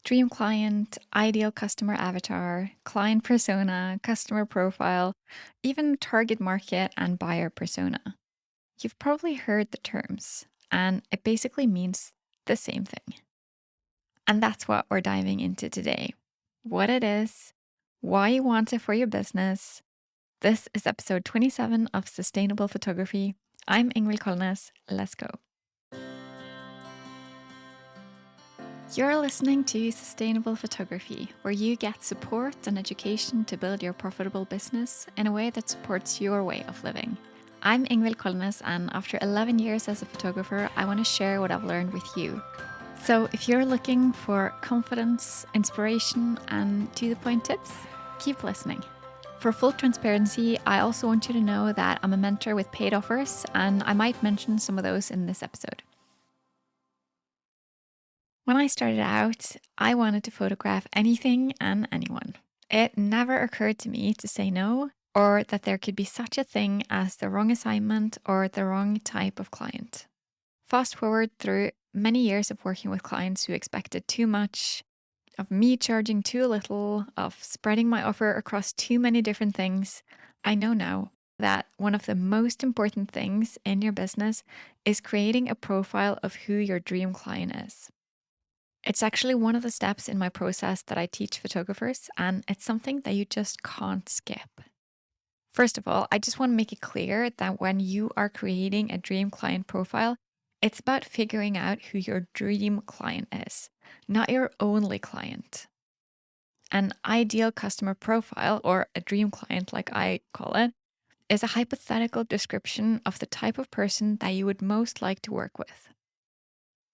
Dream client, ideal customer avatar, client persona, customer profile, even target market and buyer persona. You've probably heard the terms, and it basically means the same thing. And that's what we're diving into today: what it is, why you want it for your business. This is episode 27 of Sustainable Photography. I'm Ingrid Kolnes. Let's go. You're listening to Sustainable Photography, where you get support and education to build your profitable business in a way that supports your way of living. I'm Ingvild Kolnes, and after 11 years as a photographer, I want to share what I've learned with you. So if you're looking for confidence, inspiration, and to-the-point tips, keep listening. For full transparency, I also want you to know that I'm a mentor with paid offers, and I might mention some of those in this episode. When I started out, I wanted to photograph anything and anyone. It never occurred to me to say no, or that there could be such a thing as the wrong assignment or the wrong type of client. Fast forward through many years of working with clients who expected too much, of me charging too little, of spreading my offer across too many different things, I know now that one of the most important things in your business is creating a profile of who your dream client is. It's actually one of the steps in my process that I teach photographers, and it's something that you just can't skip. First of all, I just want to make it clear that when you are creating a dream client profile, it's about figuring out who your dream client is, not your only client. An ideal customer profile, or a dream client like I call it, is a hypothetical description of the type of person that you would most like to work with.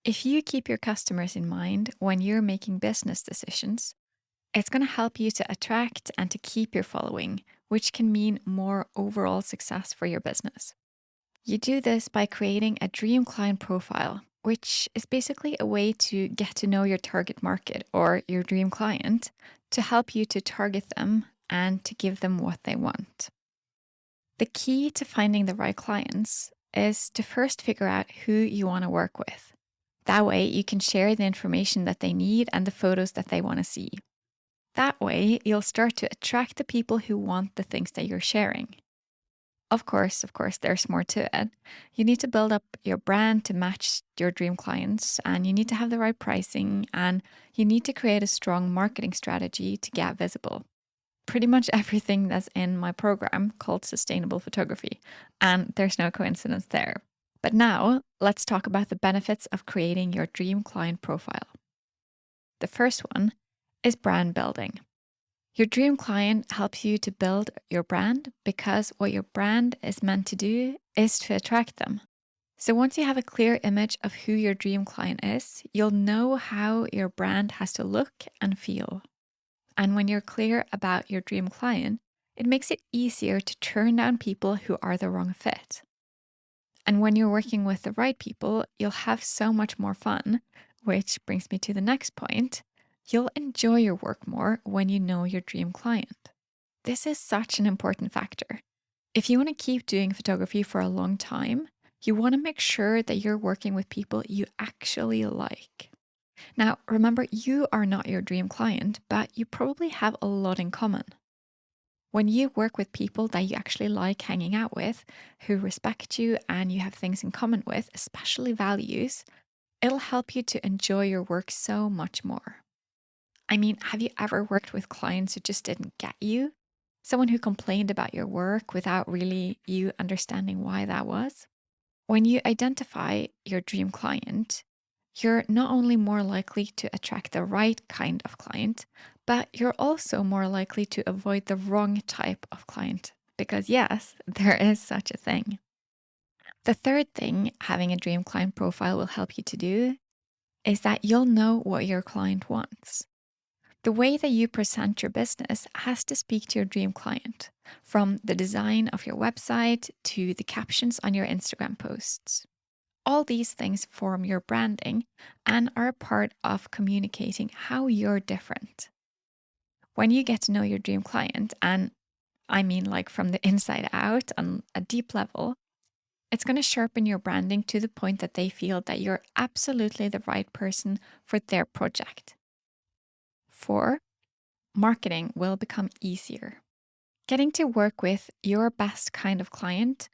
If you keep your customers in mind when you're making business decisions, it's going to help you to attract and to keep your following, which can mean more overall success for your business. You do this by creating a dream client profile, which is basically a way to get to know your target market or your dream client to help you to target them and to give them what they want. The key to finding the right clients is to first figure out who you want to work with. That way, you can share the information that they need and the photos that they want to see. That way, you'll start to attract the people who want the things that you're sharing. Of course, there's more to it. You need to build up your brand to match your dream clients, and you need to have the right pricing, and you need to create a strong marketing strategy to get visible. Pretty much everything that's in my program called Sustainable Photography, and there's no coincidence there. But now, let's talk about the benefits of creating your dream client profile. The first one is brand building. Your dream client helps you to build your brand because what your brand is meant to do is to attract them. So once you have a clear image of who your dream client is, you'll know how your brand has to look and feel. And when you're clear about your dream client, it makes it easier to turn down people who are the wrong fit. And when you're working with the right people, you'll have so much more fun, which brings me to the next point. You'll enjoy your work more when you know your dream client. This is such an important factor. If you want to keep doing photography for a long time, you want to make sure that you're working with people you actually like. Now, remember, you are not your dream client, but you probably have a lot in common. When you work with people that you actually like hanging out with, who respect you and you have things in common with, especially values, it'll help you to enjoy your work so much more. I mean, have you ever worked with clients who just didn't get you? Someone who complained about your work without really you understanding why that was? When you identify your dream client, you're not only more likely to attract the right kind of client, but you're also more likely to avoid the wrong type of client. Because, yes, there is such a thing. The third thing having a dream client profile will help you to do is that you'll know what your client wants. The way that you present your business has to speak to your dream client, from the design of your website to the captions on your Instagram posts. All these things form your branding and are a part of communicating how you're different. When you get to know your dream client, and I mean like from the inside out on a deep level, it's going to sharpen your branding to the point that they feel that you're absolutely the right person for their project. Therefore, marketing will become easier. Getting to work with your best kind of client,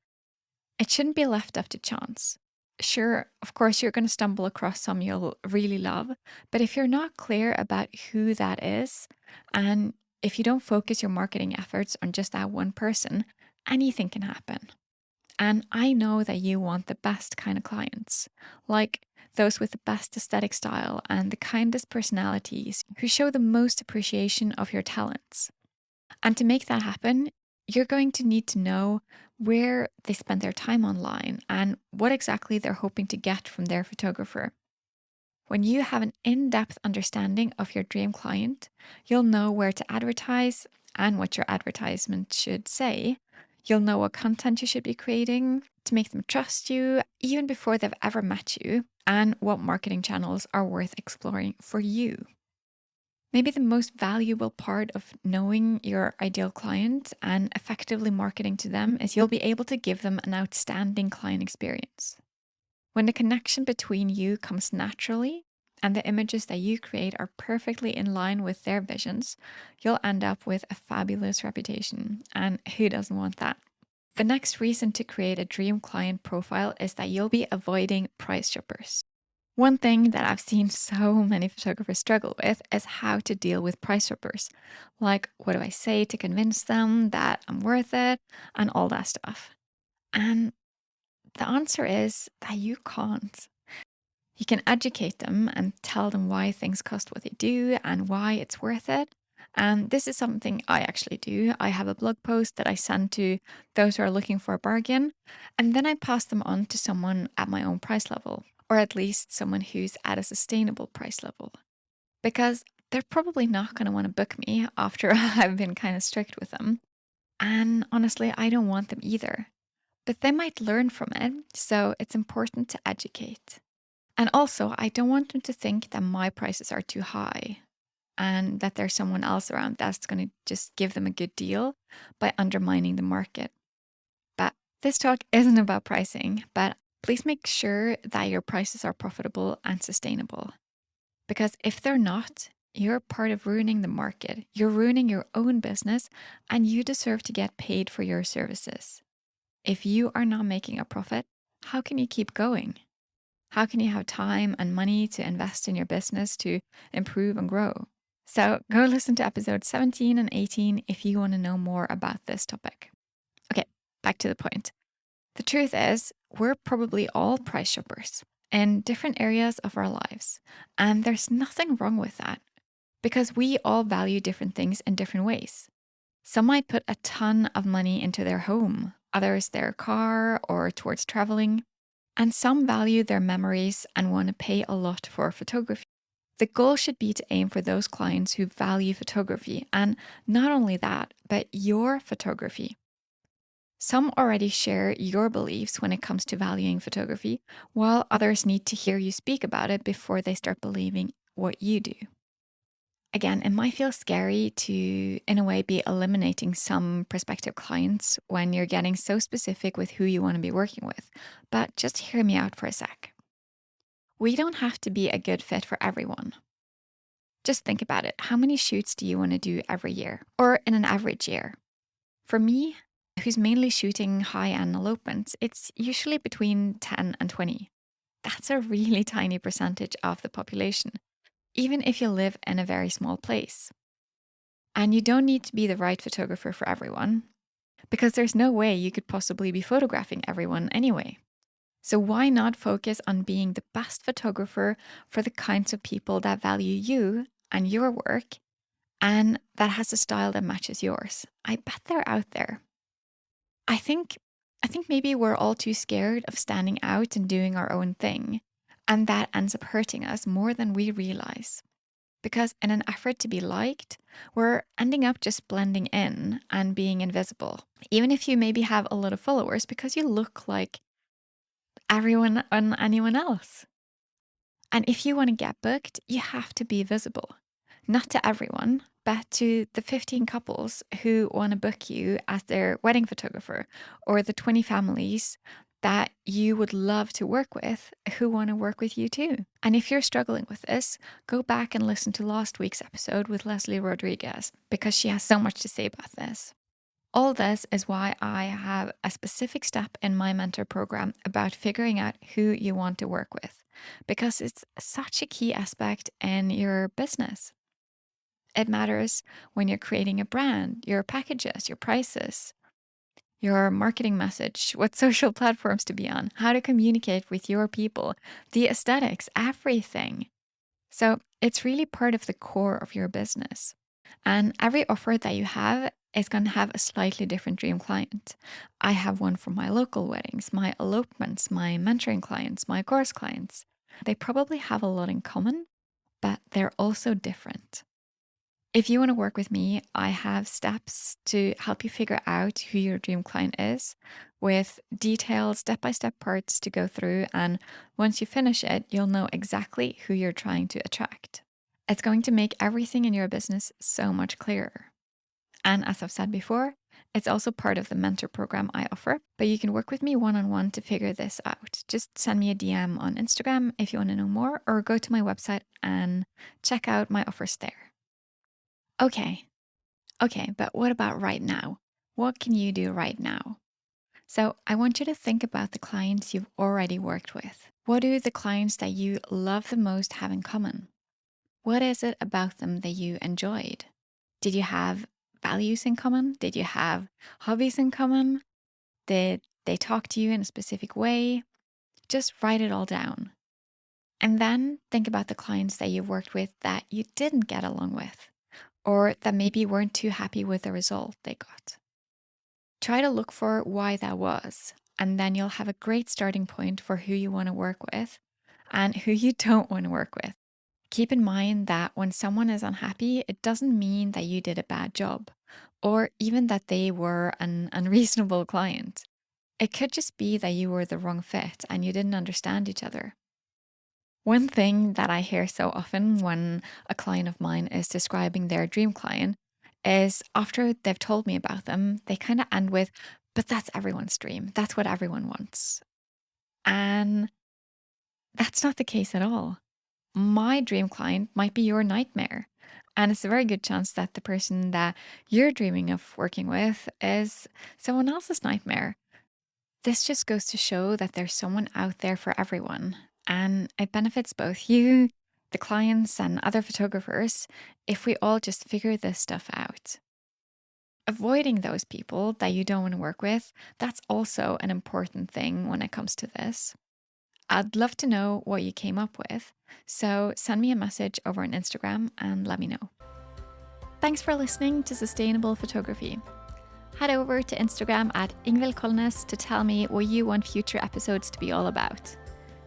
it shouldn't be left up to chance. Sure, of course, you're going to stumble across some you'll really love, but if you're not clear about who that is, and if you don't focus your marketing efforts on just that one person, anything can happen. And I know that you want the best kind of clients, like those with the best aesthetic style and the kindest personalities who show the most appreciation of your talents. And to make that happen, you're going to need to know where they spend their time online and what exactly they're hoping to get from their photographer. When you have an in depth understanding of your dream client, you'll know where to advertise and what your advertisement should say. You'll know what content you should be creating to make them trust you even before they've ever met you, and what marketing channels are worth exploring for you. Maybe the most valuable part of knowing your ideal client and effectively marketing to them is you'll be able to give them an outstanding client experience. When the connection between you comes naturally and the images that you create are perfectly in line with their visions, you'll end up with a fabulous reputation. And who doesn't want that? The next reason to create a dream client profile is that you'll be avoiding price shoppers. One thing that I've seen so many photographers struggle with is how to deal with price shoppers. Like, what do I say to convince them that I'm worth it and all that stuff? And the answer is that you can't. You can educate them and tell them why things cost what they do and why it's worth it. And this is something I actually do. I have a blog post that I send to those who are looking for a bargain, and then I pass them on to someone at my own price level, or at least someone who's at a sustainable price level. Because they're probably not going to want to book me after I've been kind of strict with them. And honestly, I don't want them either. But they might learn from it, so it's important to educate. And also, I don't want them to think that my prices are too high and that there's someone else around that's going to just give them a good deal by undermining the market. But this talk isn't about pricing, but please make sure that your prices are profitable and sustainable. Because if they're not, you're part of ruining the market, you're ruining your own business, and you deserve to get paid for your services. If you are not making a profit, how can you keep going? How can you have time and money to invest in your business to improve and grow? So go listen to episode 17 and 18 if you want to know more about this topic. Okay, back to the point. The truth is, we're probably all price shoppers in different areas of our lives. And there's nothing wrong with that because we all value different things in different ways. Some might put a ton of money into their home, others their car or towards traveling. And some value their memories and want to pay a lot for photography. The goal should be to aim for those clients who value photography, and not only that, but your photography. Some already share your beliefs when it comes to valuing photography, while others need to hear you speak about it before they start believing what you do. Again, it might feel scary to, in a way, be eliminating some prospective clients when you're getting so specific with who you want to be working with. But just hear me out for a sec. We don't have to be a good fit for everyone. Just think about it. How many shoots do you want to do every year or in an average year? For me, who's mainly shooting high-end elopements, it's usually between 10 and 20. That's a really tiny percentage of the population, even if you live in a very small place. And you don't need to be the right photographer for everyone, because there's no way you could possibly be photographing everyone anyway. So why not focus on being the best photographer for the kinds of people that value you and your work and that has a style that matches yours? I bet they're out there. I think maybe we're all too scared of standing out and doing our own thing, and that ends up hurting us more than we realize. Because in an effort to be liked, we're ending up just blending in and being invisible, even if you maybe have a lot of followers because you look like everyone and anyone else. And if you want to get booked, you have to be visible. Not to everyone, but to the 15 couples who want to book you as their wedding photographer, or the 20 families that you would love to work with who want to work with you too. And if you're struggling with this, go back and listen to last week's episode with Leslie Rodriguez because she has so much to say about this. All this is why I have a specific step in my mentor program about figuring out who you want to work with, because it's such a key aspect in your business. It matters when you're creating a brand, your packages, your prices, your marketing message, what social platforms to be on, how to communicate with your people, the aesthetics, everything. So it's really part of the core of your business. And every offer that you have is going to have a slightly different dream client. I have one for my local weddings, my elopements, my mentoring clients, my course clients. They probably have a lot in common, but they're also different. If you want to work with me, I have steps to help you figure out who your dream client is with detailed step-by-step parts to go through. And once you finish it, you'll know exactly who you're trying to attract. It's going to make everything in your business so much clearer. And as I've said before, it's also part of the mentor program I offer, but you can work with me one-on-one to figure this out. Just send me a DM on Instagram if you want to know more, or go to my website and check out my offers there. Okay, but what about right now? What can you do right now? So I want you to think about the clients you've already worked with. What do the clients that you love the most have in common? What is it about them that you enjoyed? Did you have values in common? Did you have hobbies in common? Did they talk to you in a specific way? Just write it all down. And then think about the clients that you've worked with that you didn't get along with, or that maybe weren't too happy with the result they got. Try to look for why that was, and then you'll have a great starting point for who you want to work with and who you don't want to work with. Keep in mind that when someone is unhappy, it doesn't mean that you did a bad job or even that they were an unreasonable client. It could just be that you were the wrong fit and you didn't understand each other. One thing that I hear so often when a client of mine is describing their dream client is after they've told me about them, they kind of end with, but that's everyone's dream. That's what everyone wants. And that's not the case at all. My dream client might be your nightmare. And it's a very good chance that the person that you're dreaming of working with is someone else's nightmare. This just goes to show that there's someone out there for everyone. And it benefits both you, the clients, and other photographers if we all just figure this stuff out. Avoiding those people that you don't want to work with, that's also an important thing when it comes to this. I'd love to know what you came up with, so send me a message over on Instagram and let me know. Thanks for listening to Sustainable Photography. Head over to Instagram at Ingvild Kolnes to tell me what you want future episodes to be all about.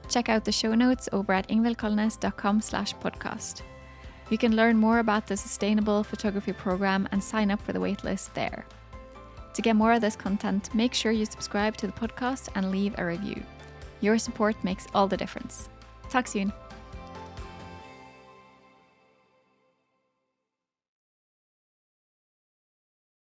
Check out the show notes over at ingvildkolnes.com/podcast. You can learn more about the Sustainable Photography program and sign up for the waitlist there. To get more of this content, make sure you subscribe to the podcast and leave a review. Your support makes all the difference. Talk soon.